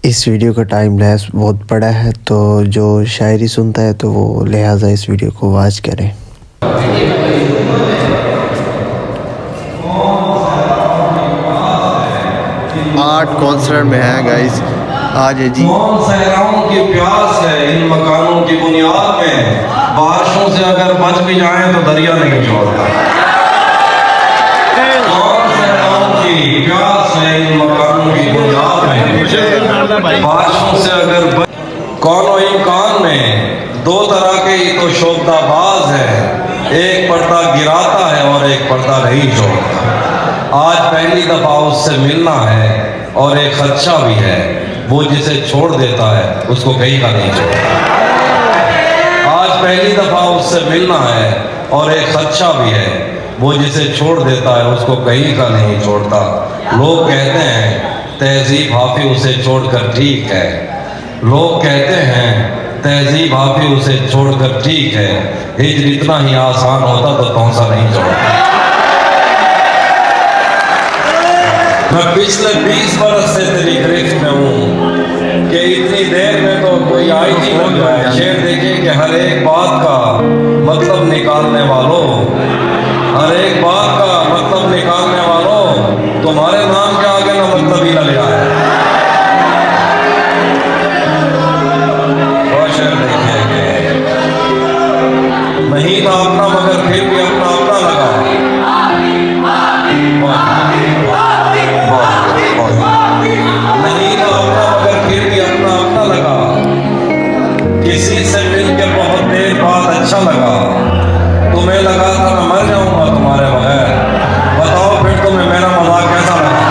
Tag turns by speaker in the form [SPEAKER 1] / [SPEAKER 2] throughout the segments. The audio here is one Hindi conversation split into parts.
[SPEAKER 1] इस वीडियो का टाइम लैप्स बहुत बड़ा है, तो जो शायरी सुनता है तो वो लिहाजा इस वीडियो को वॉच करें। आर्ट कॉन्सर्ट में है गाइस, आज है जी।
[SPEAKER 2] कौन सहराओं की प्यास है इन मकानों की बुनियाद में, बारिशों से अगर बच भी जाएं तो दरिया नहीं छोड़ता। कौन सहराओं की प्यास है इन मकानों की बुनियाद में, बारिशों से अगर कौनो इम्कान में दो तरह के ही तो शोबदाबाज है, एक पर्दा गिराता है और एक पर्दा नहीं छोड़ता। आज पहली दफा उससे मिलना है और एक खदशा भी है, वो जिसे छोड़ देता है उसको कहीं का नहीं छोड़ता। आज पहली दफा उससे मिलना है और एक खदशा भी है, वो जिसे छोड़ देता है उसको कहीं का नहीं छोड़ता। लोग कहते हैं तहजीब हाफी उसे छोड़कर ठीक है, लोग कहते हैं तहजीब हाफी उसे छोड़कर ठीक है, हिजर इतना ही आसान होता तो तौसा नहीं छोड़ता। मैं पिछले 20 बरस से तेरी गिरफ्त में हूँ कि इतनी देर में तो कोई आई नहीं लग रहा है। शेर देखे कि हर एक बात का मतलब निकालने वालों, हर एक बात का मतलब निकालने वालों, तुम्हारे नाम के आगे ना मतलब ही ना ले आया। और शेर देखे नहीं था अपना मगर फिर भी अपना अपना लगा। नहीं था अपना मगर फिर भी अपना अपना लगा, किसी से मिलकर बहुत देर बाद अच्छा लगा। तुम्हें लगा था मैं मर जाऊंगा तुम्हारे बगैर, बताओ फिर तुम्हें मेरा मजाक कैसा लगा।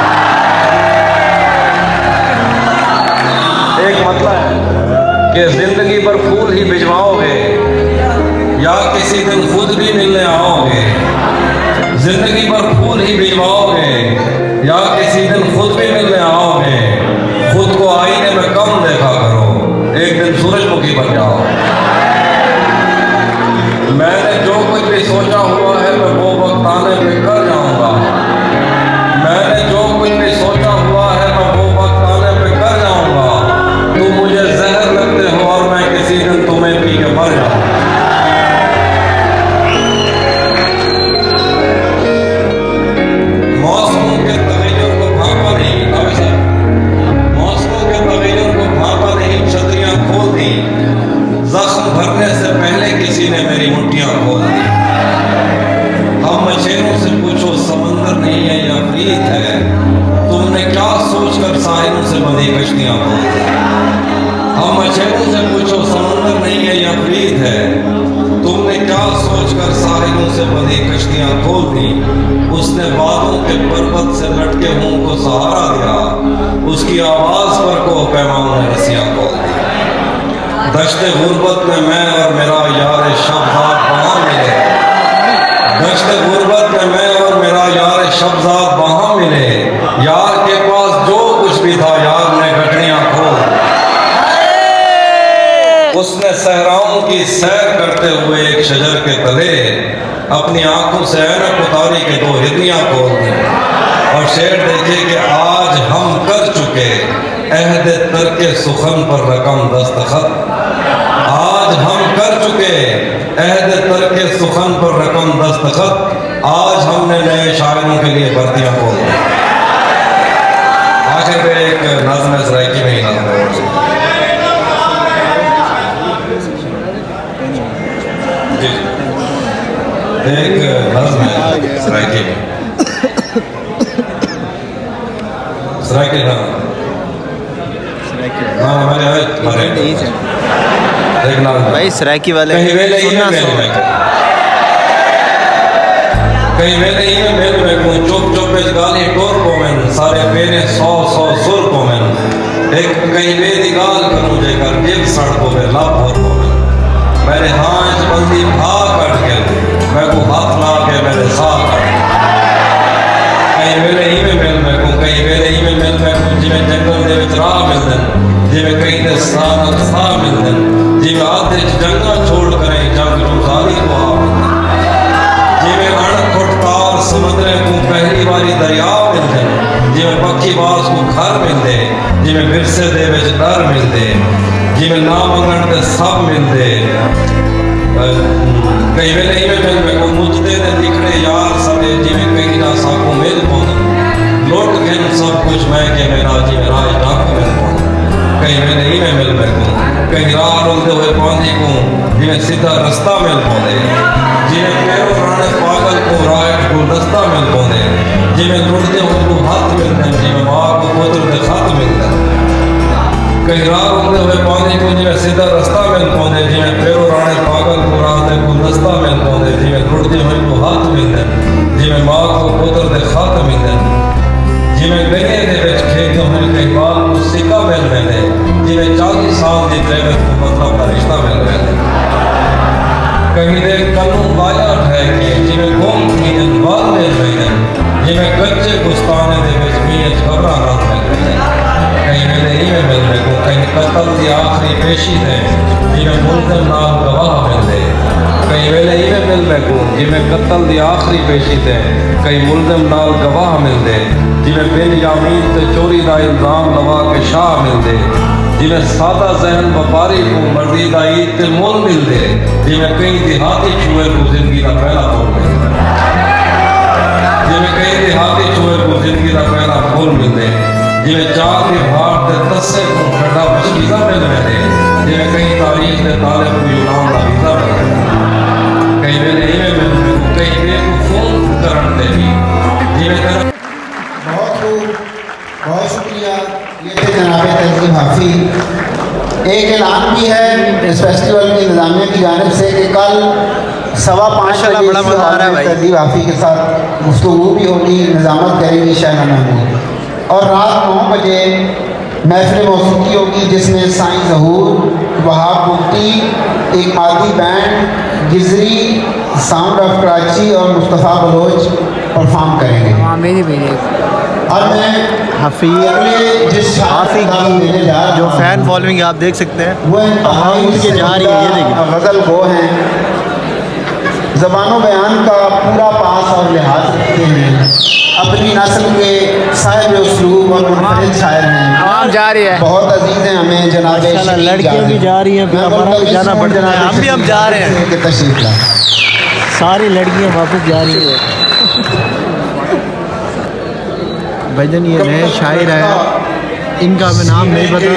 [SPEAKER 2] एक मतलब है कि जिंदगी पर फूल ही भिजवाओगे या किसी दिन खुद भी मिलने आओगे, जिंदगी पर फूल ही भिजवाओगे या किसी दिन खुद भी मिलने आओगे। खुद को आईने में कम देखा करो, एक दिन सूरजमुखी बन जाओ। मैंने जो कुछ भी सोचा हुआ है मैं वो वक्त आने पे कर जाऊंगा, मैंने जो कुछ भी सोचा हुआ है मैं वो वक्त आने पे कर जाऊंगा। तुम मुझे जहर लगते हो और मैं किसी दिन तुम्हें पी के मर जाऊंगा। मौसमों के तगय्युर को भांपा नहीं, मौसमों के तगय्युर को भांपा नहीं, छतरियां खोल दी, जख्म भरने से पहले किसी ने मेरी मुट्ठियां खोल दी। हम मछेरों से पूछो समंदर नहीं है या प्रीत है, तुमने क्या सोचकर साहिलों से बंधी कश्तियां खोल दी। हम मछेरों से पूछो समंदर नहीं है या प्रीत है, तुमने क्या सोचकर साहिलों से बंधी कश्तियां खोल दी। उसने बादों के पर्वत से लटके मुंह को सहारा दिया, उसकी आवाज पर को पैमाओं ने रस्सियां खोल दी। दश्ते गुर्बत में मैं और मेरा यार शब्जाद वहाँ मिले, दश्ते गुर्बत में मैं और मेरा यार शब्जाद वहाँ मिले, यार के पास जो कुछ भी था यार ने गठरियां खोल। उसने सहराओं की सैर करते हुए एक शजर के तले अपनी आंखों से ऐनक उतारी के दो हिरनियां खोल दी। और शेर देखे कि आज हम कर चुके अहद तरके सुखन पर रकम दस्तखत, आज हम कर चुके अहद तरके सुखन पर रकम दस्तखत, आज हमने नए शायरों के लिए भर्तियां खोल दी। आखिर में एक नज़्म सराइकी में ही नज़्म एक नज़्म है सराइकी में, सराइकी ना मैंने तुम्हारे देखना
[SPEAKER 1] भाई सराइकी वाले
[SPEAKER 2] कहीं वे नहीं है मेल में, कहीं वे नहीं है मेल में को चुप चुप इस गाली टोर को मैं सारे पेने 100 सुर को मैं एक कहीं वे दिगाल करूं जेकर एक सड़कों पे लाभ हो को मैंने हाथ बंदी भाग कट के मैं को हाथ ला के मेरे साथ कहीं वे नहीं में मेल में को कहीं वे नहीं में मेल में को जिਵੇਂ जंगल ਦੇ ਵਿੱਚ ਰਾਹ ਮਿਲਦੇ ਜਿਵੇਂ ਕਈ ਦੇ ਸਾਹ ਮਿਲਦੇ ਜਿਵੇਂ ਆਦੇ ਜੰਗਾਂ छोड़ करें जंग रुजाली को आ जिਵੇਂ अणखुट तार समुद्र को पहली बारी दरिया मिलते जिमें पक्षी बास को घर मिलते, जिमें विरसे दे विच डर मिलते, जिमें ना मंगण ते सब मिलते। कई वेले इवें मिल को मुझदे ते दिखड़े यार सड़े, जिमें कई ना साको मिल पौंदा लुट गए सब कुछ मैं के मेरा जिमें राज डाकू मिल पौंदा। कई वेले इवें मिल को कई राह रोलते हुए पौंदी को जिमें सीधा रास्ता मिल पौंदे, जिमें पैरों राणे पागल को राह गुलदस्ता मिल पौंदे, जिमें लुटते हुए को हाथ मिलते, जिमें माँ को पुत्र के खत मिलता। कई राह रोलते हुए पौंदी को जिमें सीधा रास्ता मिल पौंदे, जिमें पैरों राणे पागल को राह गुलदस्ता मिल पौंदे, जिमें लुटते हुए को हाथ मिलते, जिमें माँ को पुत्र के खत मिलते, जिमें गले दे विच खेतों में कई बाल को सिक्का मिल रहे, जिमें 40 साल की ड्राइवर को मतलब का रिश्ता मिल रहे। कहीं दे कलू बाया है कि जिमें गुम थी बाल मिल रहे, जिमें कच्चे गुस्ताने दे विच मीए खबरां रात मिल रहे। कहीं मेरे इवें मिल रहे को कहीं कत्ल की आखिरी पेशी है, जिमें मुल्ज़िम नाल गवाह मिलते। कई वेले इवें मिल रहे को जिमें कत्ल की आखिरी पेशी है, कई मुल्ज़िम नाल गवाह मिलते, जिमें बिन यामीन ते चोरी का इल्ज़ाम लवा के शाह मिलते, जिमें सादा जहन व्यापारी को मर्जी का ईद ते मोल मिलते, जिमें कई देहाती चूहे को जिंदगी का पहला मोल मिलता, जिमें कई देहाती चूहे को जिंदगी का पहला मोल मिलते, जिमें चार के भार ते तस्से को ठंडा मशकीज़ा मिल रहे, जिमें कई तारीख के ताले को यूनान का वीज़ा मिल रहे। कई वेले इवें मिल रहे कई बेर को फोन करन दे भी, जिमें
[SPEAKER 3] बहुत शुक्रिया। ये थे जनाब तहज़ीब हाफी। एक ऐलान भी है इस फेस्टिवल की इंतजामिया की जानिब से कि कल 5:15 बजे तहज़ीब हाफी के साथ गुफ्तगू भी होगी, निज़ामत करेंगी शायना महमूद, और रात 9 बजे महफिल मौसीकी होगी जिसमें साईं ज़हूर, वहाब मुफ्ती, एक मादी band, Gizri, sound of Karachi और मुस्तफ़ा बलोच परफॉर्म करेंगे। और मैं
[SPEAKER 4] हाफी की जो फ़ैन फॉलोइंग आप देख सकते हैं,
[SPEAKER 3] वो
[SPEAKER 4] उनके जा रही है, ये देखिए
[SPEAKER 3] गज़ल गो हैं, ज़बान बयान का पूरा पास और लिहाज रखते हैं, अपनी नस्ल के साहिब उसलूब और मुनफरिद शायर हैं,
[SPEAKER 5] जा रही है,
[SPEAKER 3] बहुत अजीज़ हैं हमें जनाब।
[SPEAKER 4] लड़कियाँ भी जा रही हैं, फिर हमारा भी जाना पड़ता है, हम भी जा रहे हैं,
[SPEAKER 3] तशरीफ़ ला
[SPEAKER 4] सारी लड़कियाँ वापस जा रही हैं। भजन ये नए शायर है, इनका हमें नाम नहीं पता,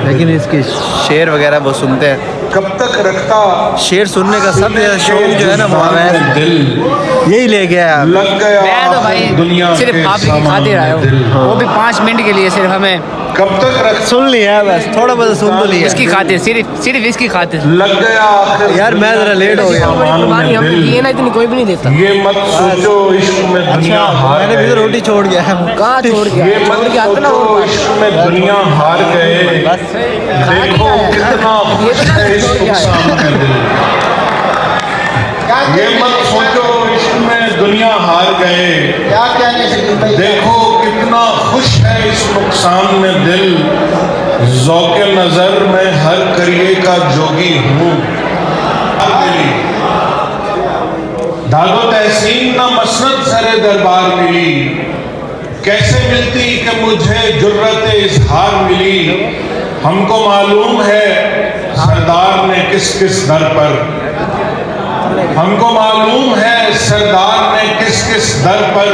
[SPEAKER 4] लेकिन इसके शेर वगैरह वो सुनते हैं।
[SPEAKER 6] कब तक रखता
[SPEAKER 4] शेर सुनने का सब शौक जो है ना
[SPEAKER 6] दिल
[SPEAKER 4] यही ले गया है।
[SPEAKER 6] लग गया
[SPEAKER 5] मैं तो भाई
[SPEAKER 6] दुनिया
[SPEAKER 5] सिर्फ आप ही खातिर आया हूँ, वो भी 5 मिनट के लिए सिर्फ हमें
[SPEAKER 6] कब तक रख
[SPEAKER 4] सुन लिया है, बस थोड़ा बहुत सुन तो लिया
[SPEAKER 5] इसकी खातिर, सिर्फ इसकी खातिर।
[SPEAKER 6] लग गया आखिर
[SPEAKER 4] यार मैं जरा लेट हो गया।
[SPEAKER 5] कुर्बानी हमने दी है ना, इतनी कोई भी नहीं देता।
[SPEAKER 6] ये मत सोचो इश्क में दुनिया हार
[SPEAKER 4] मैंने भी तो
[SPEAKER 6] गए,
[SPEAKER 4] रोटी छोड़ गया है।
[SPEAKER 5] कहाँ छोड़ गया,
[SPEAKER 6] ये मत सोचो इश्क में दुनिया हार गए, देखो कितना खुश है इस नुकसान में दिल। ये मत सोचो इश्क में दुनिया हार गए,
[SPEAKER 3] क्या कहने शकील भाई,
[SPEAKER 6] देखो कितना खुश है इस नुकसान में दिल। ज़ौक़े नज़र में हर करिए का जोगी हूँ, दादो तहसीन ना मसनद सरे दरबार मिली, कैसे मिलती कि मुझे जुर्रत इजहार मिली। हमको मालूम है सरदार ने किस किस दर पर, हमको मालूम है सरदार ने किस किस दर पर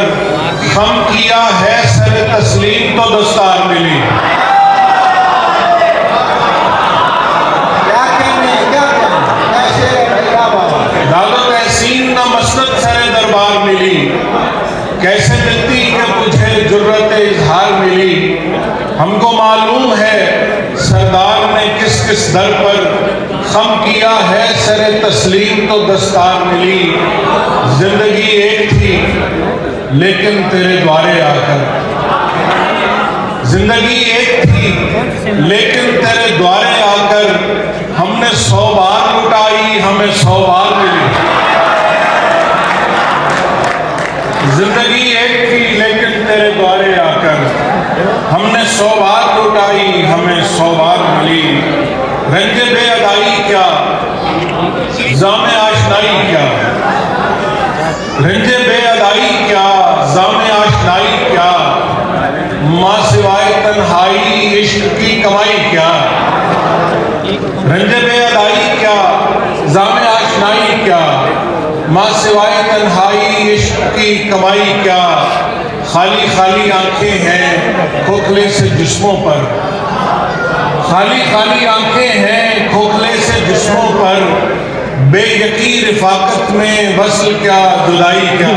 [SPEAKER 6] खम किया है, सर तस्लीम तो दस्तार मिली। दादा तहसीन ना मसनद सरे दरबार मिली, कैसे मिलती कि मुझे जुर्रत इजहार मिली। हमको मालूम है सरदार ने किस किस दर पर खम किया है, सरे तस्लीम तो दस्तार मिली। जिंदगी एक थी लेकिन तेरे द्वारे आकर, जिंदगी एक थी लेकिन तेरे द्वारे आकर, हमने 100 बार लुटाई हमें 100 बार मिली। जिंदगी एक थी लेकिन तेरे द्वारे आकर, हमने 100 बार लुटाई हमें 100 बार मिली। रंजे बेअदाई क्या जामे आशनाई क्या, रंजे बेअदाई क्या जामे आशनाई क्या, माँ सिवाय तन्हाई इश्क की कमाई क्या, रंजे बेअदाई क्या, जामे आशनाई क्या, माँ सिवाय तन्हाई इश्क की कमाई क्या, खाली खाली आंखें हैं खोखले से जिस्मों पर, खाली खाली आंखें हैं खोखले से जिस्मों पर, बेयकी रिफाकत में वस्ल क्या जुदाई क्या,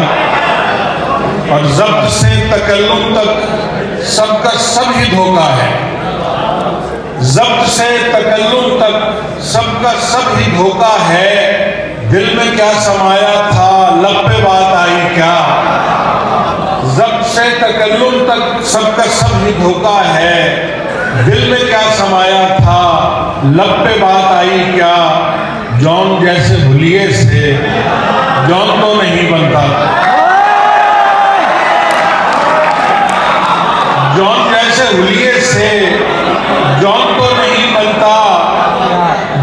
[SPEAKER 6] और ज़ब्त से तकल्लुम तक सबका सब ही धोखा है, ज़ब्त से तकल्लुम तक सबका सब ही धोखा है, दिल में क्या समाया था लब पे बात आई क्या, ज़ब्त से तकल्लुम तक सबका सब ही धोखा है, दिल में क्या समाया था लब पे बात आई क्या, जौन जैसे भुलिए से जौन तो नहीं बनता, जौन जैसे हुलिये से जौन तो नहीं बनता,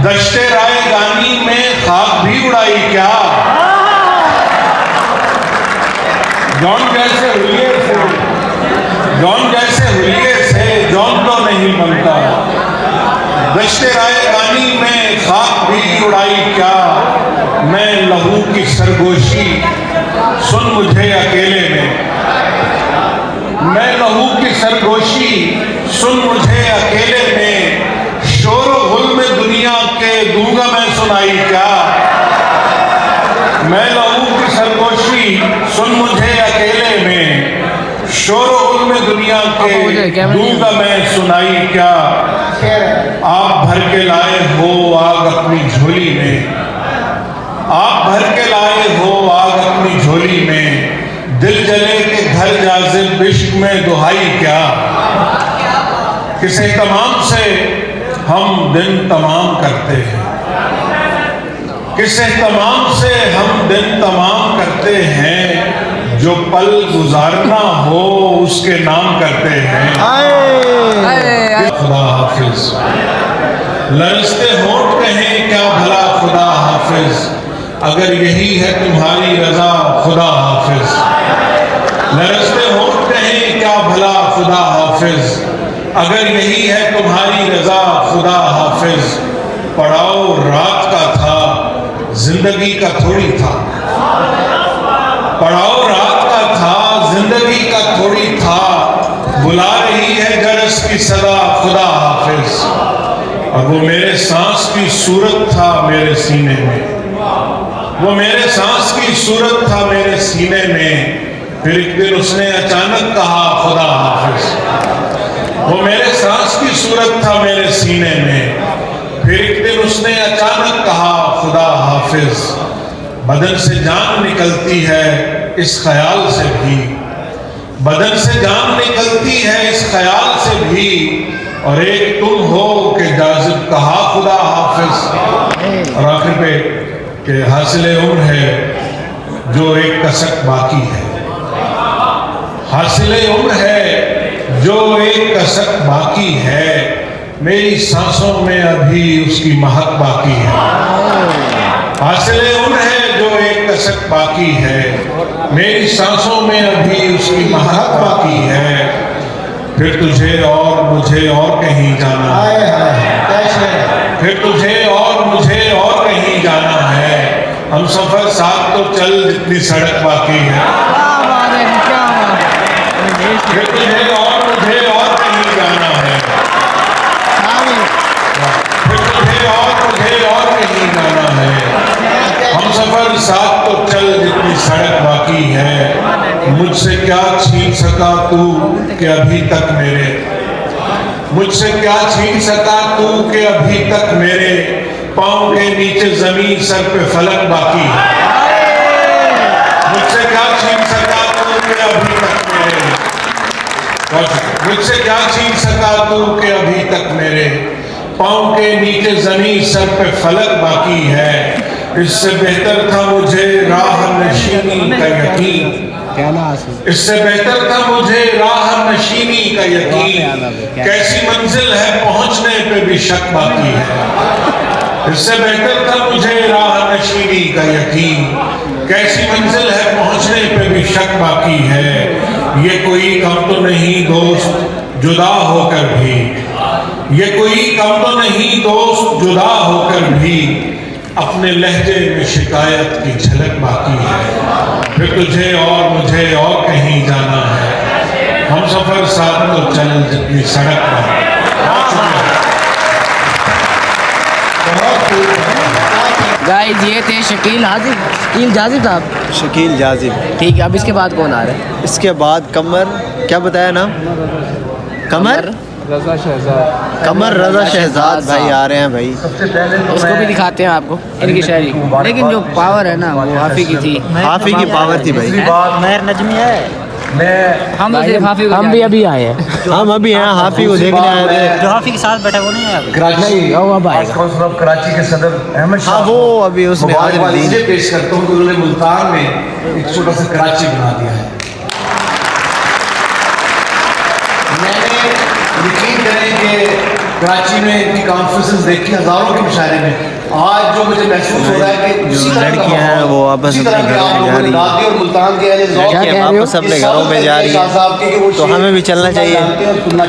[SPEAKER 6] दश्ते राय गानी में खाक भी उड़ाई क्या, जौन जैसे हुलिये से जौन जैसे हुलिये से जौन तो नहीं बनता, दश्ते राय गानी में खाक भी उड़ाई क्या, मैं लहू की सरगोशी सुन मुझे अकेले में, मैं लहू की सरगोशी सुन मुझे अकेले में, शोर गुल में दुनिया के दूंगा मैं सुनाई क्या, मैं लहू की सरगोशी सुन मुझे अकेले में, शोर गुल में दुनिया के दूंगा मैं सुनाई क्या, आप भर के लाए हो आग अपनी झोली में, आप भर के लाए हो आग अपनी झोली में, दिल जले के घर जाजिब इश्क में दुहाई क्या, किसे तमाम से हम दिन तमाम करते हैं, किसे तमाम से हम दिन तमाम करते हैं, जो पल गुजारना हो उसके नाम करते हैं, खुदा हाफिज, लरजते होंठ कहें क्या भला खुदा हाफिज, अगर यही है तुम्हारी रजा खुदा हाफिज, लरजते होंठ कहें क्या भला खुदा हाफिज, अगर यही है तुम्हारी रजा खुदा हाफिज, पड़ाव रात का था जिंदगी का थोड़ी था, पड़ाव रात का था जिंदगी का थोड़ी था, बुला रही है गरज की सदा खुदा हाफिज, और वो मेरे सांस की सूरत था मेरे सीने में, वो मेरे सांस की सूरत था मेरे सीने में, फिर एक दिन उसने अचानक कहा खुदा हाफिज, वो मेरे सांस की सूरत था मेरे सीने में, फिर एक दिन उसने अचानक कहा खुदा हाफिज, बदन से जान निकलती है इस ख्याल से भी, बदन से जान निकलती है इस ख्याल से भी, और एक तुम हो के जाजिब कहा खुदा हाफिज, और आखिर पे कि हासिले उम्र है जो एक कसक बाकी है, हासिले उम्र है जो एक कसक बाकी है, मेरी सांसों में अभी उसकी महक बाकी है, हासिले उम्र है जो एक कसक बाकी है, मेरी सांसों में अभी उसकी महक बाकी है, फिर तुझे और मुझे और कहीं जाना है, फिर तुझे और मुझे और कहीं जाना है, हम सफर साथ तो चल जितनी सड़क बाकी है, फिर तुझे और मुझे और कहीं जाना है, फिर तुझे और मुझे और कहीं जाना है, हम सफर साथ तो चल जितनी सड़क बाकी है, मुझसे क्या छीन सका तू कि अभी तक मेरे, मुझसे क्या छीन सका तू कि अभी तक मेरे, पाँव के नीचे जमीन सर पे फलक बाकी है, मुझसे क्या छीन सका तू कि अभी तक मेरे, मुझसे क्या छीन सका तू कि अभी तक मेरे, पाँव के नीचे जमीन सर पे फलक बाकी है, इससे बेहतर था मुझे राह नशीनी का यकीन, इससे बेहतर था मुझे राह नशीनी का यकीन, कैसी मंजिल है पहुंचने पे भी शक बाकी है, इससे बेहतर था मुझे राह नशीनी का यकीन, कैसी मंजिल है पहुंचने पे भी शक बाकी है, ये कोई कम तो नहीं दोस्त जुदा होकर भी, ये कोई कम तो नहीं दोस्त जुदा होकर भी, अपने लहजे में शिकायत की झलक बाकी है। फिर तुझे और मुझे और कहीं जाना है, हम सफर साथ तो चल जितनी सड़क पर।
[SPEAKER 5] गाइस ये थे शकील जाजिब साहब।
[SPEAKER 4] शकील जाजिब।
[SPEAKER 5] ठीक है, अब इसके बाद कौन आ रहा है?
[SPEAKER 4] इसके बाद कमर, क्या बताया नाम? कमर कमर रजा शहजाद भाई आ रहे हैं भाई।
[SPEAKER 5] उसको भी दिखाते हैं आपको इनकी शायरी, लेकिन जो पावर है ना वो हाफी की थी।
[SPEAKER 4] हाफी की पावर थी भाई।
[SPEAKER 5] महर नजमी है। हम भी अभी आए हैं।
[SPEAKER 4] हम अभी हैं हाफी को देखने आए थे।
[SPEAKER 5] जो हाफी के साथ बैठा वो नहीं आया?
[SPEAKER 2] कराची
[SPEAKER 5] वो अब आएगा।
[SPEAKER 2] काउंसिल ऑफ कराची के सदर अहमद
[SPEAKER 4] हाँ वो अभी उसने हाजिर दी।
[SPEAKER 2] इसलिए पेश करता हूँ कि उन्होंने मुल्तान में एक छोटा सा कराची बना दिया है। मैंने यकीन करें कि कराची में इनकी कॉन्फ्रेंसेस देखी, हजारों के मुशायरे में। आज जो मुझे महसूस हो रहा है कि
[SPEAKER 4] जो लड़कियां हैं वो आपस में अपने घरों में जा रही हैं,
[SPEAKER 2] और मुल्तान के
[SPEAKER 4] लड़कियां वापस अपने घरों में जा रही हैं, तो हमें भी चलना चाहिए।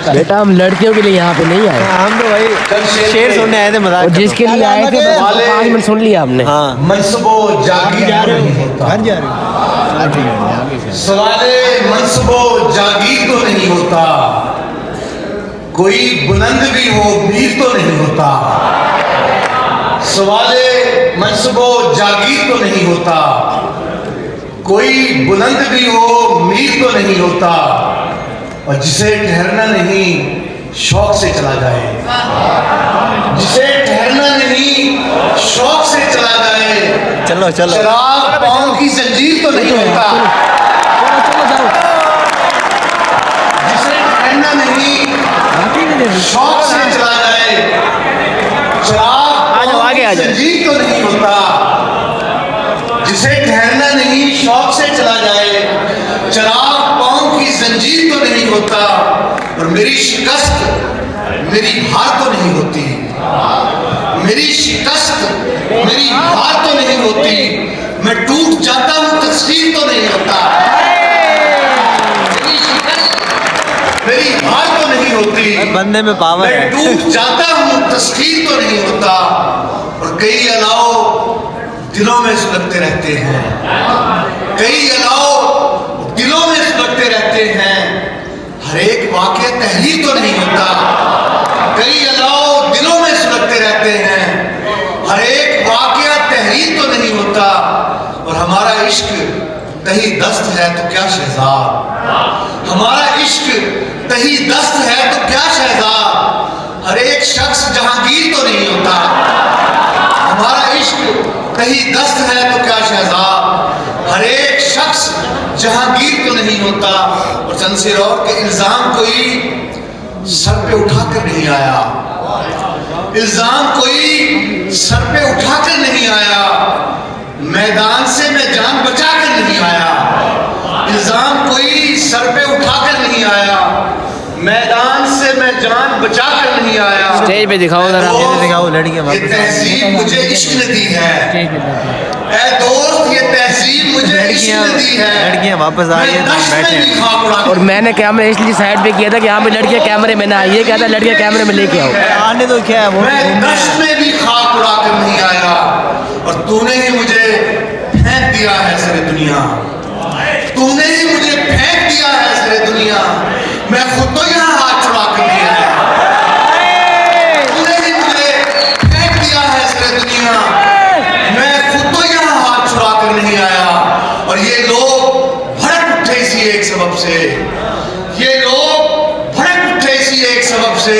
[SPEAKER 5] बेटा हम लड़कियों के लिए यहाँ पे नहीं आए,
[SPEAKER 4] हम तो भाई शेर सुनने आए थे, मजाक।
[SPEAKER 5] जिसके लिए आए थे 5 मिनट सुन लिया हमने।
[SPEAKER 4] हाँ
[SPEAKER 2] मनसबो जागीर
[SPEAKER 4] घर जा रहे हैं।
[SPEAKER 2] सवाले मनसबो जागीर तो नहीं होता, कोई बुलंद भी हो मीर तो नहीं होता। सवाले मनसबो जागीर तो नहीं होता, कोई बुलंद भी हो मीर तो नहीं होता। और जिसे ठहरना नहीं शौक से चला जाए, जिसे ठहरना नहीं शौक से चला जाए।
[SPEAKER 4] चलो चलो।
[SPEAKER 2] शराब पाँव की जंजीर तो नहीं होता, जिसे ठहरना नहीं शौक से चला जाए। शराब
[SPEAKER 5] आगे आ जाओ।
[SPEAKER 2] जंजीर तो नहीं होता, जिसे ठहरना नहीं शौक से चला जाए। चराग पाँव की जंजीर तो नहीं होता, और मेरी शिकस्त मेरी हार तो नहीं होती, मेरी शिकस्त मेरी हार तो नहीं होती। मैं टूट जाता हूँ तस्वीर तो नहीं होता, मेरी शिकस्त मेरी हार तो नहीं होती।
[SPEAKER 4] बंदे में पावर
[SPEAKER 2] मैं
[SPEAKER 4] है।
[SPEAKER 2] टूट जाता हूँ तस्वीर तो नहीं होता। और कई अलाओ दिलों में सुलगते रहते हैं, कई अलाओ दिलों में सुलगते रहते हैं। हर एक वाक़या तहरीर तो नहीं होता, कई अलाओ दिलों में सुलगते रहते हैं। हर एक वाक़या तहरीर तो नहीं होता। और हमारा इश्क तही दस्त है तो क्या शहजाद, हमारा इश्क तही दस्त है तो क्या शहजाद। हर एक शख्स जहांगीर तो नहीं होता, हमारा इश्क तही दस्त है तो क्या शहजाद। हर एक शख्स जहांगीर तो नहीं होता। और चंद और के इल्जाम कोई सर पे उठाकर नहीं आया, इल्जाम कोई सर पे उठाकर नहीं आया। मैदान से मैं जान बचाकर नहीं आया, इल्जाम कोई सर पे उठाकर नहीं आया। मैदान से मैं जान बचाकर नहीं आया।
[SPEAKER 5] स्टेज पे दिखाओ जरा,
[SPEAKER 4] दिखाओ लड़कियां
[SPEAKER 2] ये तहजीब मुझे इश्क ने दी है, ऐ दोस्त ये तहजीब मुझे इश्क ने दी है।
[SPEAKER 4] लड़कियां वापस आ रही हैं, हम बैठे हैं।
[SPEAKER 5] और मैंने कैमरा इसलिए साइड पे किया था कि यहाँ पे लड़कियां कैमरे में ना, ये कहता लड़कियां कैमरे में लेके आओ।
[SPEAKER 4] आने तो क्या है वो,
[SPEAKER 2] मैं दश्त में भी खाक उड़ा कर नहीं आया, और तूने ही मुझे फेंक दिया है सरे दुनिया, तूने ही मुझे फेंक दिया है सरे दुनिया। मैं खुद तो यहाँ हाथ छुड़ा कर नहीं आया, तूने ही मुझे फेंक दिया है सरे दुनिया। मैं खुद तो यहाँ हाथ छुड़ा कर नहीं आया। और ये लोग भड़क उठे इसी एक सबब से, ये लोग भड़क उठे इसी एक सबब से।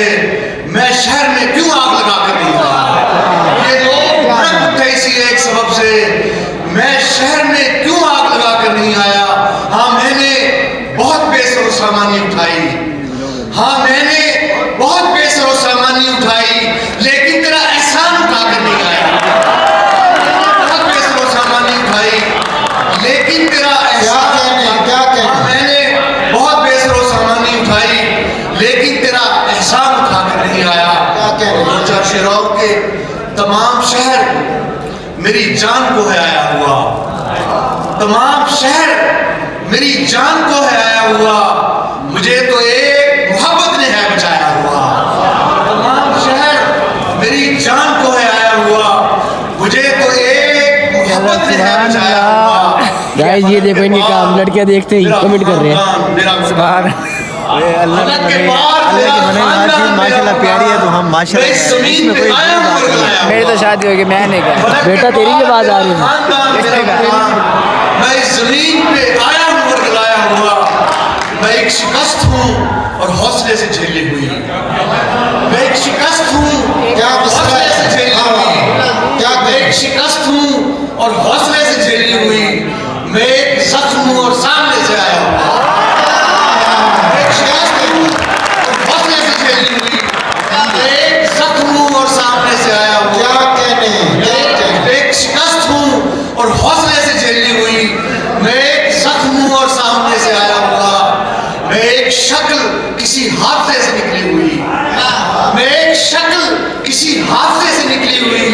[SPEAKER 2] मैं शहर में क्यों आग लगा कर नहीं आया, ये लोग भड़क उठे इसी एक सबब से। मैं शहर में क्यों आग लगा कर नहीं आया। हाँ मैंने बहुत बेसरो सामानी उठाई, हाँ मैंने बहुत बेसरो सामानी उठाई, लेकिन तेरा एहसान उठा कर नहीं आया। बहुत बेसरो सामानी उठाई, लेकिन तेरा एहसान
[SPEAKER 3] क्या कहना।
[SPEAKER 2] मैंने बहुत बेसरो सामानी उठाई, लेकिन तेरा एहसान उठा कर नहीं आया।
[SPEAKER 3] क्या कह रहे हैं?
[SPEAKER 2] दो चार शेर और के तमाम शहर मेरी जान को है आया हुआ, तमाम शहर
[SPEAKER 7] मेरी जान को है आया हुआ, मुझे तो एक मोहब्बत ने है बचाया हुआ। तमाम शहर मेरी जान को है आया हुआ, मुझे तो एक मोहब्बत ने है बचाया हुआ।
[SPEAKER 5] गाइस ये देखो इनके काम, लड़कियां देखते ही कमेंट कर रहे हैं। सुभान
[SPEAKER 4] अल्लाह की बने हर चीज़ माशाल्लाह प्यारी है, तो हम माशाल्लाह इसमें कोई बुरी बात नहीं है।
[SPEAKER 5] मेरी तो शादी होगी, मैं नहीं कहा। बेटा तेरी भी आवाज आ रही है।
[SPEAKER 7] मैं इस जमीन पे आया हूँ और गलाया हुआ, मैं एक शिकस्त हूँ और हौसले से झेली हुई। मैं एक शिकस्त हूँ
[SPEAKER 3] क्या
[SPEAKER 7] हौसले से झेली हुई।
[SPEAKER 3] क्या
[SPEAKER 7] मैं एक शिकस्त हूँ और हौसले से झेली हुई। मैं एक जख्म हूँ और सामने से आया हुआ। मैं एक शिकस्त हूँ और हौसले से झेली हुई। मैं एक जख्म हूँ और सामने से आया हुआ।
[SPEAKER 3] क्या कहने
[SPEAKER 7] एक शिकस्त हूँ और हौसले से झेली हुई। मैं एक जख्म हूँ और सामने से आया हुआ। मैं एक शक्ल किसी हादसे से निकली हुई। मैं एक शक्ल किसी हादसे से निकली हुई।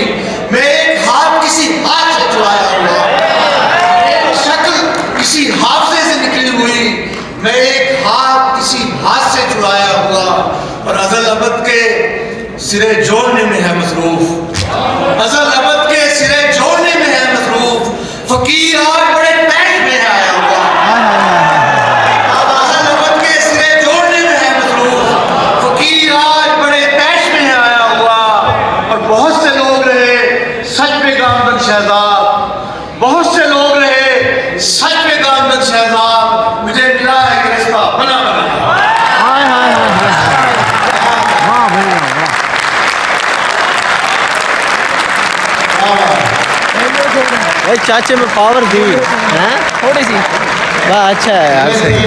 [SPEAKER 7] मैं एक हाथ किसी हाथ से चुराया हुआ। एक शक्ल किसी हादसे से निकली हुई। मैं एक हाथ किसी हाथ से चुराया हुआ और अज़ल अबद के सिरे जोड़ने में है मसरूफ। अज़ल अबद के सिरे जोड़ने में है मसरूफ। फकीर आज बड़े पैश में आया हुआ। अज़ल अबद के सिरे जोड़ने में है मसरूफ। फकीर आज बड़े पैश में आया हुआ और बहुत से लोग रहे सच पे गामबंद शहजाद। बहुत से लोग रहे सच पे गामबंद शहजाद। मुझे मिला है कि रिश्ता बना बना।
[SPEAKER 4] हाय हाय हाय वाह भैया वाह। भाई चाचे में पावर दी हैं
[SPEAKER 5] थोड़ी सी।
[SPEAKER 4] वाह अच्छा है यार सही।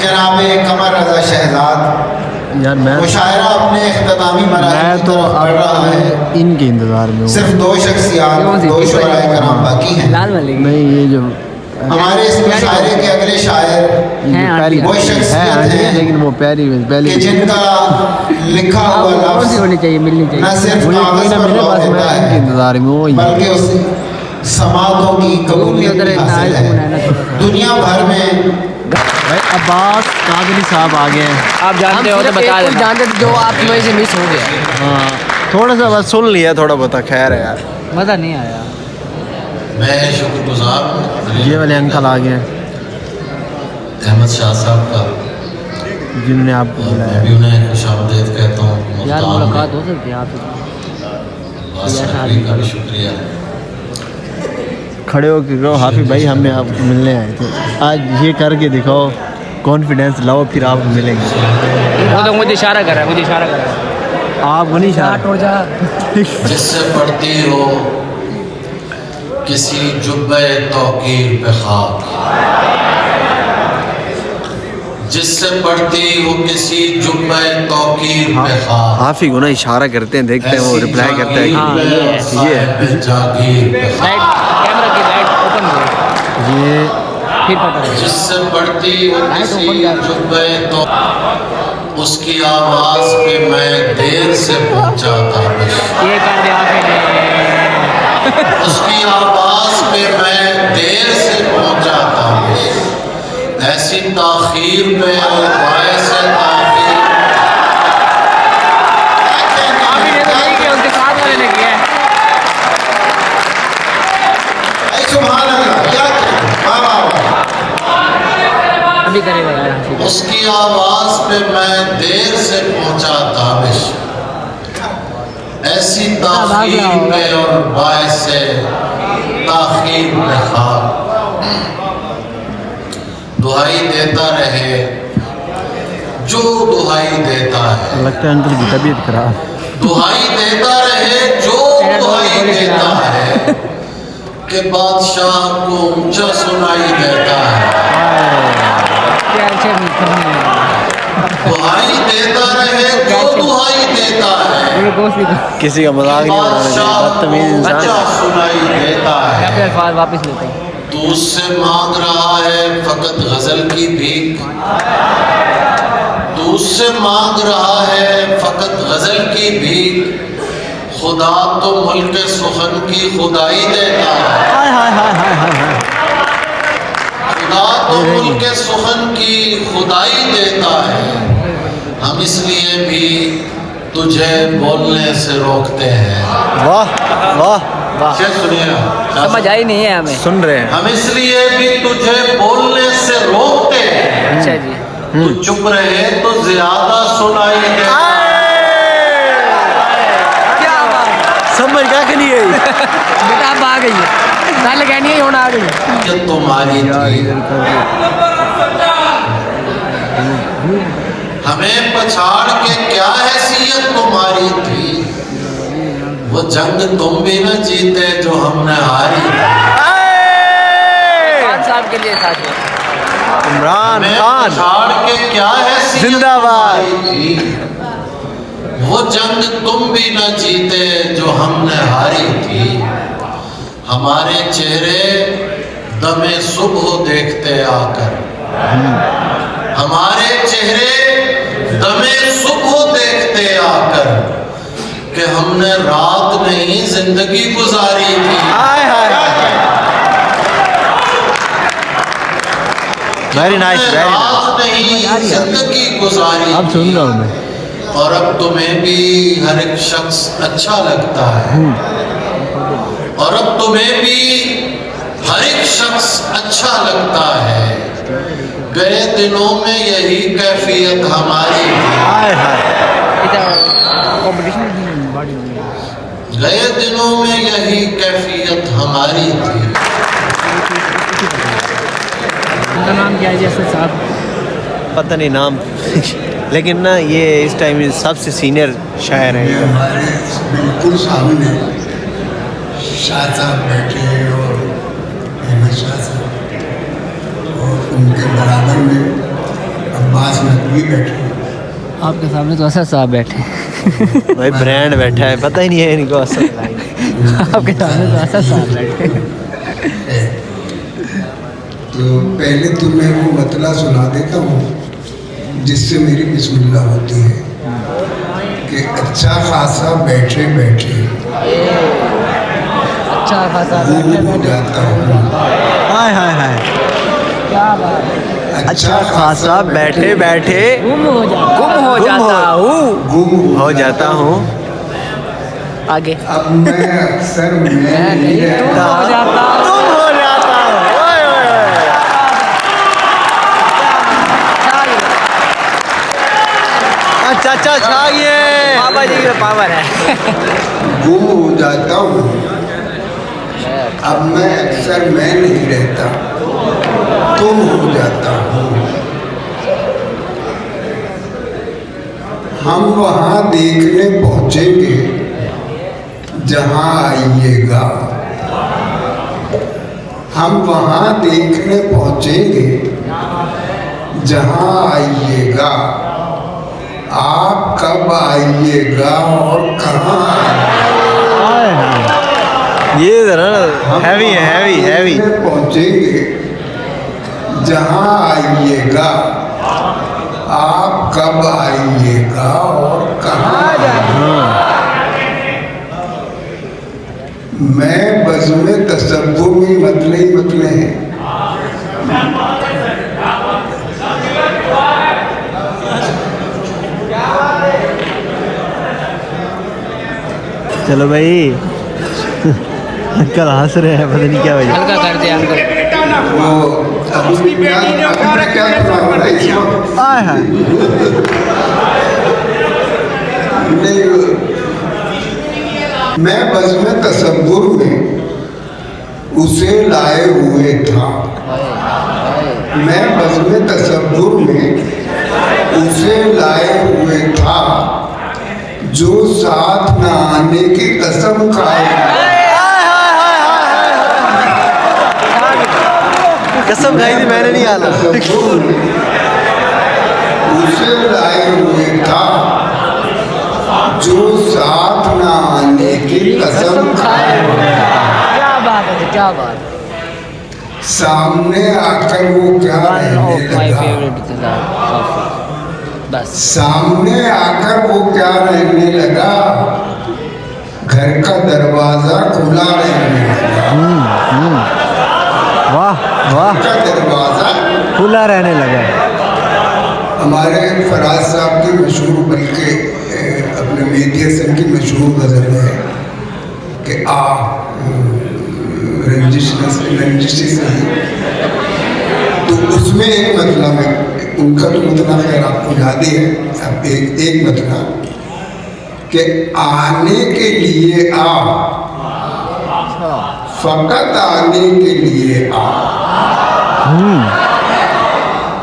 [SPEAKER 3] जनाब कमर रजा शहजाद
[SPEAKER 4] यार मैं
[SPEAKER 3] मुशायरा अपने इख्तितामी मराहल की
[SPEAKER 4] तो
[SPEAKER 3] तरफ बढ़ रहा है।
[SPEAKER 4] इनके इंतजार में हूँ।
[SPEAKER 3] सिर्फ दो शख्सियात, दो शुराए कराम बाकी हैं।
[SPEAKER 5] लाल वाली
[SPEAKER 4] नहीं ये जो
[SPEAKER 3] हमारे इस मुशायरे के अगले शायर
[SPEAKER 4] ये
[SPEAKER 5] आंटी।
[SPEAKER 3] वो शख्सियत है
[SPEAKER 4] लेकिन वो प्यारी
[SPEAKER 3] कि
[SPEAKER 4] पहले
[SPEAKER 3] जिनका लिखा हुआ
[SPEAKER 5] कौन सी
[SPEAKER 3] लफ्ज
[SPEAKER 5] होनी चाहिए, मिलनी
[SPEAKER 3] न
[SPEAKER 5] चाहिए।
[SPEAKER 3] सिर्फ
[SPEAKER 4] मुझे कोई
[SPEAKER 3] कागज
[SPEAKER 4] ना
[SPEAKER 3] पर
[SPEAKER 4] मिले
[SPEAKER 3] लौट
[SPEAKER 4] बस मैं
[SPEAKER 3] देता
[SPEAKER 4] इनके
[SPEAKER 3] है
[SPEAKER 4] इंतजार में हूँ।
[SPEAKER 3] बल्कि उसे समातों की कबूलियत भी हासिल है। दुनिया भर में
[SPEAKER 4] भाई अब्बास कादरी साहब आ गए हैं।
[SPEAKER 5] आप जानते हो तो बता देना। जानते थे जो आप में से मिस हो गया।
[SPEAKER 4] हाँ थोड़ा सा बस सुन लिया, थोड़ा बहुत खैर है यार।
[SPEAKER 5] मज़ा नहीं आया।
[SPEAKER 8] मैं शुक्रगुजार हूँ
[SPEAKER 4] ये वाले अंकल आ गए हैं
[SPEAKER 8] अहमद शाह साहब का,
[SPEAKER 4] जिन्होंने आपको
[SPEAKER 8] और
[SPEAKER 4] बुलाया।
[SPEAKER 8] मैं भी उन्हें खुशामदीद कहता हूँ।
[SPEAKER 5] यार
[SPEAKER 8] मुल्तान
[SPEAKER 5] मुलाकात
[SPEAKER 8] में
[SPEAKER 5] हो सकती है आपसे।
[SPEAKER 8] बादशाह नबी का भी शुक्रिया है।
[SPEAKER 4] खड़े होकर कहो हाफिज भाई हमने आपको मिलने आए थे, आज ये करके दिखाओ, कॉन्फिडेंस लाओ, फिर आप मिलेंगे।
[SPEAKER 5] वो तो मुझे इशारा कर रहा है, मुझे इशारा कर रहा है।
[SPEAKER 4] आप नहीं
[SPEAKER 5] हो जा।
[SPEAKER 8] जिससे पड़ती हो किसी जुब्बे तौकीर पे खाक, जिससे पड़ती हो किसी जुब्बे तौकीर पे खाक,
[SPEAKER 4] हाफिज को ना इशारा करते हैं, देखते हैं वो रिप्लाई करता है कि ये
[SPEAKER 8] जागीर पे खाक।
[SPEAKER 5] लाइट कैमरा की लाइट ओपन करो,
[SPEAKER 4] ये
[SPEAKER 5] फिर पता है।
[SPEAKER 8] जिससे पड़ती हो किसी जुब्बे तो उसकी आवाज पे मैं देर से पहुंचा था।
[SPEAKER 5] ये कर दिया आपने।
[SPEAKER 8] उसकी आवाज पे मैं देर से पहुंचा था। ऐसी ताखीर पे और बायस ताखीर
[SPEAKER 5] आपने तो नहीं किया, उसके साथ वाले ने किया है।
[SPEAKER 3] सुभान अल्लाह, क्या वाह वाह।
[SPEAKER 5] अभी करेगा यार।
[SPEAKER 8] उसकी आवाज पे मैं देर से पहुंचा ताबिश। ऐसी ताखीर पे और बायस ताखीर पे खाक, दुहाई देता रहे जो दुहाई देता है।
[SPEAKER 4] लगता है अंकल की तबीयत खराब।
[SPEAKER 8] दुहाई देता रहे जो दुहाई देता है कि बादशाह को ऊंचा सुनाई देता है। दुहाई देता रहे जो दुहाई देता है,
[SPEAKER 4] किसी का मजाक नहीं बनाना चाहिए, बदतमीज इंसान।
[SPEAKER 8] ऊंचा सुनाई देता है।
[SPEAKER 5] वापस लेते हैं।
[SPEAKER 8] तू उससे मांग रहा है फकत गजल की भीख, तू उससे मांग रहा है फकत गजल की भीख। खुदा तो मुल्क सुखन की खुदाई देता है।
[SPEAKER 4] हाय हाय हाय हाय हाय हाय।
[SPEAKER 8] खुदा तो मुल्क सुखन की खुदाई देता है, हम इसलिए भी तुझे बोलने से रोकते हैं।
[SPEAKER 4] वाह वाह वाह,
[SPEAKER 8] शेर सुनिए,
[SPEAKER 5] समझ आई नहीं है हमें।
[SPEAKER 4] सुन रहे हैं।
[SPEAKER 8] हम इसलिए भी तुझे बोलने से रोकते हैं,
[SPEAKER 5] अच्छा जी,
[SPEAKER 8] तू चुप रहे तो ज्यादा सुनाई दे।
[SPEAKER 5] क्या बात,
[SPEAKER 4] समझ क्या कि नहीं आई।
[SPEAKER 5] बेटा अब आ गई है, कल कहनी है, आ गई।
[SPEAKER 8] ये तुम्हारी थी, हमें पछाड़ के क्या हैसियत तुम्हारी थी, वो जंग तुम भी न जीते जो हमने हारी।
[SPEAKER 5] खान साहब के लिए था जी।
[SPEAKER 4] इमरान
[SPEAKER 8] हमें
[SPEAKER 4] खान
[SPEAKER 8] पछाड़ के क्या हैसियत
[SPEAKER 4] जिंदाबाद।
[SPEAKER 8] तुम्हारी थी, वो जंग तुम भी न जीते जो हमने हारी थी। हमारे चेहरे दमे सुबह देखते आकर, हमारे चेहरे दमे सुबह देखते आकर, कि हमने रात नहीं जिंदगी गुजारी थी।
[SPEAKER 4] हाय हाय, वेरी नाइस, वेरी नाइस।
[SPEAKER 8] रात नहीं जिंदगी गुजारी
[SPEAKER 4] अब सुन रहा हूँ मैं।
[SPEAKER 8] और अब तुम्हें भी हर एक शख्स अच्छा लगता है, और अब तुम्हें भी हर एक शख्स अच्छा लगता है। गए दिनों में यही कैफियत हमारी थी,
[SPEAKER 4] हाय हाय,
[SPEAKER 8] गए दिनों में यही कैफियत हमारी थी।
[SPEAKER 5] उनका नाम क्या है जी असद साहब?
[SPEAKER 4] पता नहीं नाम लेकिन ना ये इस टाइम सबसे सीनियर शायर हैं।
[SPEAKER 9] हमारे बिल्कुल सामने शाह साहब बैठे और अहमद शाह साहब, और उनके बराबर में अब्बास नकवी बैठे।
[SPEAKER 5] आपके सामने तो असद साहब बैठे
[SPEAKER 4] भाई ब्रांड बैठा है, पता ही नहीं है इनको असद लाइन।
[SPEAKER 5] आपके सामने तो असद साहब बैठे।
[SPEAKER 9] तो पहले तो मैं वो मतला सुना देता हूँ जिससे मेरी बिस्मिल्लाह होती है कि अच्छा खासा बैठे बैठे
[SPEAKER 5] अच्छा खासा
[SPEAKER 9] गुम हो जाता हूँ।
[SPEAKER 4] हाय हाय हाय,
[SPEAKER 5] क्या बात,
[SPEAKER 4] अच्छा खासा बैठे बैठे
[SPEAKER 5] गुम हो जाता हूँ।
[SPEAKER 4] हो जाता हूँ।
[SPEAKER 5] आगे
[SPEAKER 9] अब मैं अक्सर मैं नहीं
[SPEAKER 5] तुम
[SPEAKER 9] रहता।
[SPEAKER 5] हो जाता हूँ।
[SPEAKER 4] तुम हो जाता हूँ। ओए ओए ओए। चाचा छाइए,
[SPEAKER 5] बाबा जी का पावर है।
[SPEAKER 9] गुम हो जाता हूँ। अब मैं अक्सर मैं नहीं रहता, तुम हो जाता हूँ। हम वहाँ देखने पहुँचेंगे जहाँ आइएगा, हम वहाँ देखने पहुँचेंगे जहाँ आइएगा। आप कब आइएगा और कहाँ आइएगा?
[SPEAKER 4] ये जरा हैवी है, हैवी हैवी।
[SPEAKER 9] पहुँचेंगे जहाँ आइएगा, आप कब आइएगा और कहाँ आइएगा? मैं बज़्म तसव्वुर में मतले ही मतले हैं।
[SPEAKER 4] चलो भाई, अंकल हंस रहे हैं, पता नहीं क्या वजह।
[SPEAKER 5] हल्का कर दिया अंकल।
[SPEAKER 9] वो अभी क्या सुना इस वक्त?
[SPEAKER 4] हाय हाय,
[SPEAKER 9] नहीं, मैं बज़्म तसव्वुर में उसे लाए हुए था। मैं बज़्म तसव्वुर में उसे लाए हुए था जो साथ न आने की कसम खाए।
[SPEAKER 4] कसम खाई थी मैंने, नहीं आना।
[SPEAKER 9] उसे लाए हुए था जो साथ न आने की कसम खाए।
[SPEAKER 5] क्या बात है, क्या बात।
[SPEAKER 9] सामने आकर वो क्या रहने लगा,
[SPEAKER 5] बस
[SPEAKER 9] सामने आकर वो क्या रहने लगा, घर का दरवाजा खुला रहने लगा।
[SPEAKER 4] वाह वाह।
[SPEAKER 9] का दरवाज़ा
[SPEAKER 4] खुला रहने लगा।
[SPEAKER 9] हमारे फराज साहब की मशहूर, बल्कि अपने मेहदी हसन की मशहूर गज़ल है कि रंजिश से ही, तो उसमें एक मतलब है उनका, तो मतलब खैर आपको याद ही है। अब एक मतलब कि आने के लिए आ, फकत आने के लिए आ,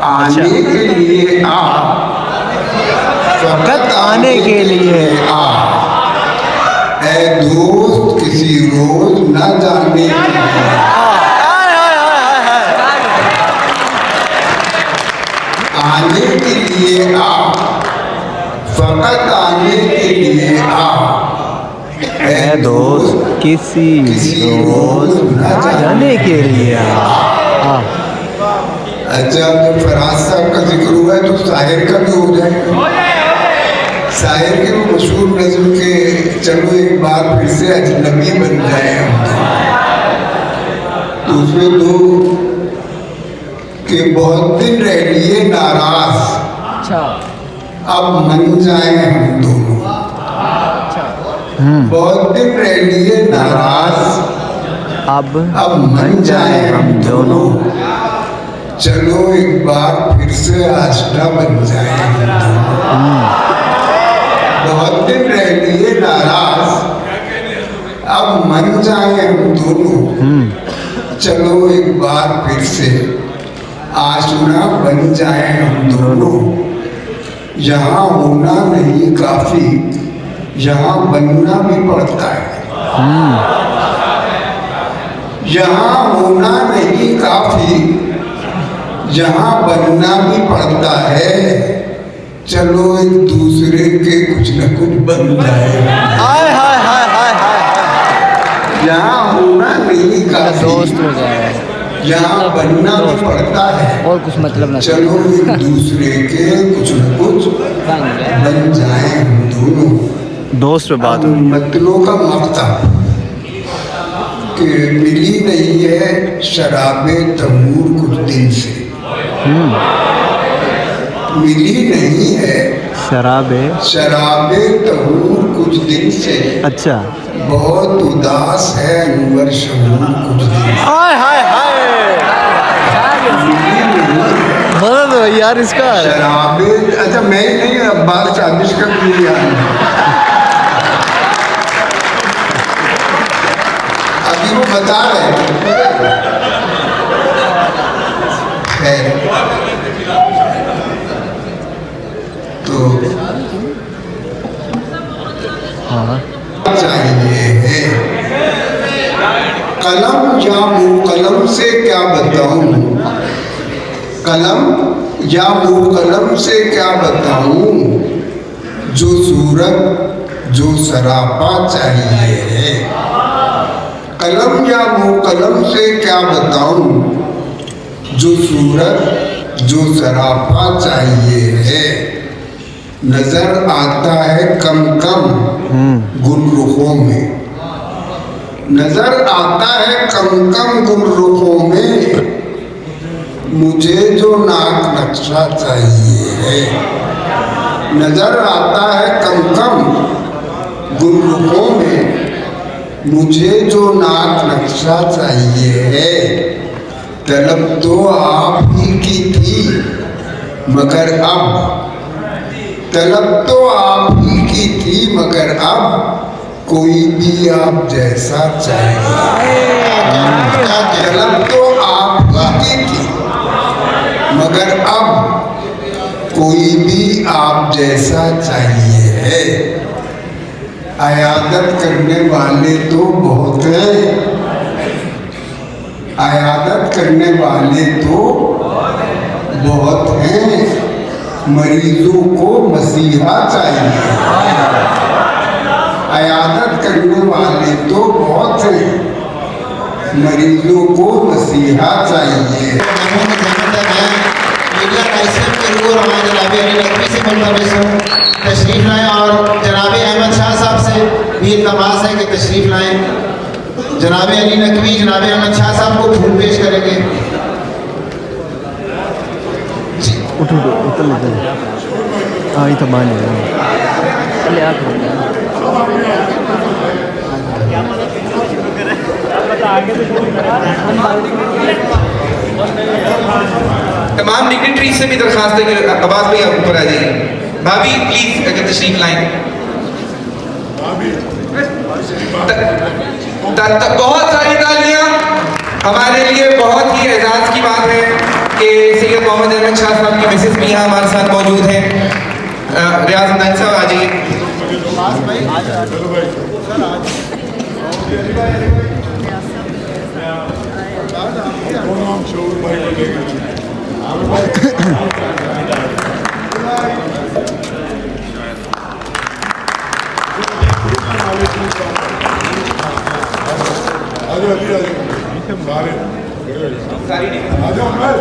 [SPEAKER 9] आने के लिए आ, फकत आने के लिए आ, ऐ दोस्त किसी रोज न जाने के लिए आने के लिए आ, फकत आने के लिए आ,
[SPEAKER 4] ऐ दोस्त किसी रोज न जाने के लिए आ।
[SPEAKER 9] अच्छा, जब फराज साहब का जिक्र हुआ है तो शायर का भी हो जाए। शायर के वो मशहूर नज़्म के चलो एक बार फिर से अजनबी बन जाए हम, तो उसमें दो कि बहुत दिन रह लिए नाराज, अब मन जाए हम दोनों। बहुत दिन रह लिए नाराज, अब मन जाए हम दोनों। चलो एक बार फिर से आशना बन जाए हम दोनों। बहुत दिन रह लिए नाराज, अब मन जाए हम दोनों। चलो एक बार फिर से आशना बन जाए हम दोनों। यहाँ होना नहीं काफी, यहाँ बनना भी पड़ता है। यहाँ होना नहीं काफी, यहाँ बनना भी पड़ता है। चलो एक दूसरे के कुछ न कुछ बन जाए। यहाँ होना नहीं काफी,
[SPEAKER 5] दोस्त हो जाए,
[SPEAKER 9] यहाँ बनना भी पड़ता है।
[SPEAKER 5] और कुछ मतलब ना,
[SPEAKER 9] चलो एक दूसरे के कुछ न कुछ बन जाए हम दोनों।
[SPEAKER 4] दोस्त पे बात हो।
[SPEAKER 9] मतलों का मकता कि मिली नहीं है शराबे तमूर कुछ दिन से, मिली नहीं है शराबे तहूर कुछ दिन से।
[SPEAKER 4] अच्छा,
[SPEAKER 9] बहुत उदास है अनवर शहूर कुछ दिन से।
[SPEAKER 4] बता दो यार इसका।
[SPEAKER 9] शराबे, अच्छा मैं ही नहीं, अब्बास चाबिश का भी याद है। अभी वो बता रहे खैर, तो चाहिए है कलम या मुँह कलम से क्या बताऊं, कलम या मुँह कलम से क्या बताऊं, जो सूरत जो सरापा चाहिए है। कलम या मुँह कलम से क्या बताऊं, जो सूरत जो सरापा चाहिए है। नजर आता है कम कम गुलरुखों में, नजर आता है कम कम गुलरुखों में, मुझे जो नाक नक्शा चाहिए है। नजर आता है कम कम गुलरुखों में, मुझे जो नाक नक्शा चाहिए है। तलब तो आप ही की थी मगर अब, तलब तो आप ही की थी मगर अब कोई भी आप जैसा चाहिए। तलब तो आप ही की थी मगर अब कोई भी आप जैसा चाहिए है। अयादत करने वाले तो बहुत हैं, अयादत करने वाले तो बहुत हैं, मरीजों को मसीहा चाहिए। अयादत करने वाले तो बहुत हैं, मरीजों को मसीहा चाहिए।
[SPEAKER 3] तशरीफ लाएँ और जनाब अहमद शाह साहब से भी इल्तमास है कि तशरीफ लाएँ। जनाब अली नकवी जनाब अहमद शाह साहब को फूल पेश करेंगे।
[SPEAKER 4] उठ उतर ले हाँ ये तो मान
[SPEAKER 10] तमाम डिग्नेटरीज से भी दरखास्त है कि अब्बास भाई आप ऊपर आ जाइए। भाभी प्लीज अगर तशरीफ लाएं। बहुत सारी तालियां। हमारे लिए बहुत ही एजाज की बात है कि सैयद मोहम्मद अहमद शाह साहब की मिसेस भी यहाँ हमारे साथ मौजूद हैं। रियाज मदानी साहब आ जाइए।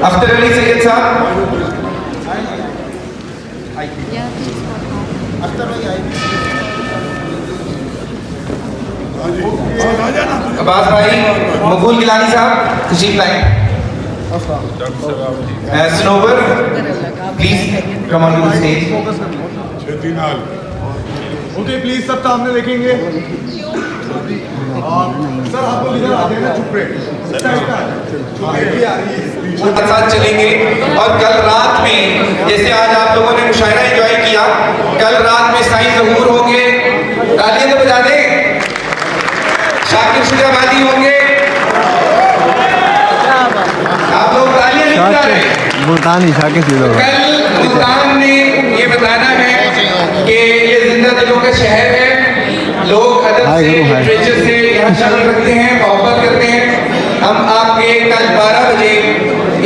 [SPEAKER 10] अख्तर अली सैयद साहब। अब्बास भाई, मकबूल गिलानी साहब तशरीफ लाएं। स्नोवर please come on the stage.
[SPEAKER 6] Okay please सब सामने देखेंगे। सर आप लोग इधर आ जाए, चुप
[SPEAKER 10] साथ चलेंगे। और कल रात में जैसे आज आप लोगों ने मुशायरा एंजॉय किया, कल रात में साईं ज़हूर होंगे। तालियां तो बजा दें। शाकिर शुजाबादी होंगे। आप लोग तालियां नहीं बजा रहे।
[SPEAKER 4] मुल्तानी शाकिर
[SPEAKER 10] कल मुल्तान ने ये बताना है कि ये जिंदा दिलों का शहर है। लोग अदब से, लिटरेचर से यहाँ शक्ल रखते हैं, मोहब्बत करते हैं। हम आपके कल 12 बजे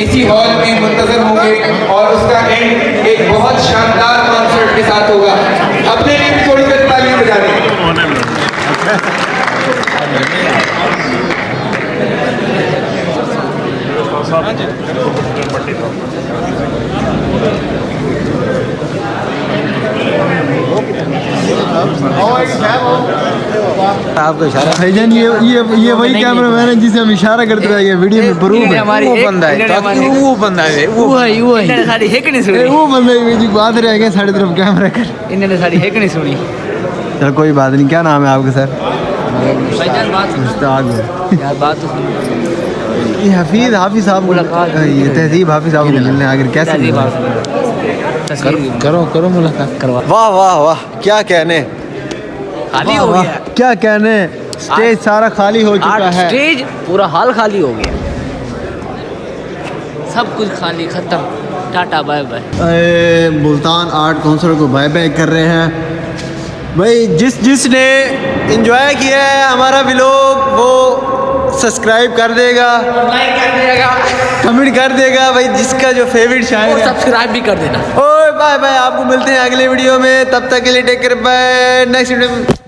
[SPEAKER 10] इसी हॉल में मुंतजर होंगे और उसका एंड एक बहुत शानदार कॉन्सर्ट के साथ होगा। अपने लिए भी थोड़ी सी तालियां बजा दें।
[SPEAKER 4] आपका इशारा भाईजान, ये वही कैमरा मैन है जिसे हम इशारा करते रहेंगे वीडियो में। प्रूफ है वो बंदा है, वो बंदा है, वो है
[SPEAKER 5] साड़ी हिक नहीं सुनी।
[SPEAKER 4] वो बंदा है बात रह गया साड़ी तरफ कैमरा कर।
[SPEAKER 5] इन्होंने साड़ी हिक नहीं सुनी।
[SPEAKER 4] चल कोई बात नहीं। क्या नाम है आपका सर?
[SPEAKER 5] भाईजान बात
[SPEAKER 4] उस्ताद
[SPEAKER 5] यार बात तो सुनो।
[SPEAKER 4] ये हाफिज साहब, ये तहजीब हाफिज साहब को मिलने आगे कैसे करो मुलाकात करवा। वाह वाह वाह, क्या कहने,
[SPEAKER 5] खाली हो गया।
[SPEAKER 4] क्या कहने, स्टेज सारा खाली हो चुका है।
[SPEAKER 5] स्टेज पूरा हाल खाली हो गया, सब कुछ खाली, खत्म, टाटा bye bye.
[SPEAKER 4] Multan art council को बाय बाय कर रहे हैं भाई। जिसने एंजॉय किया है हमारा व्लॉग वो सब्सक्राइब कर देगा,
[SPEAKER 5] लाइक कर देगा,
[SPEAKER 4] कमेंट कर देगा भाई। जिसका जो फेवरेट शायर है
[SPEAKER 5] सब्सक्राइब भी कर देना।
[SPEAKER 4] ओए बाय बाय। आपको मिलते हैं अगले वीडियो में, तब तक के लिए take care, bye. Next video में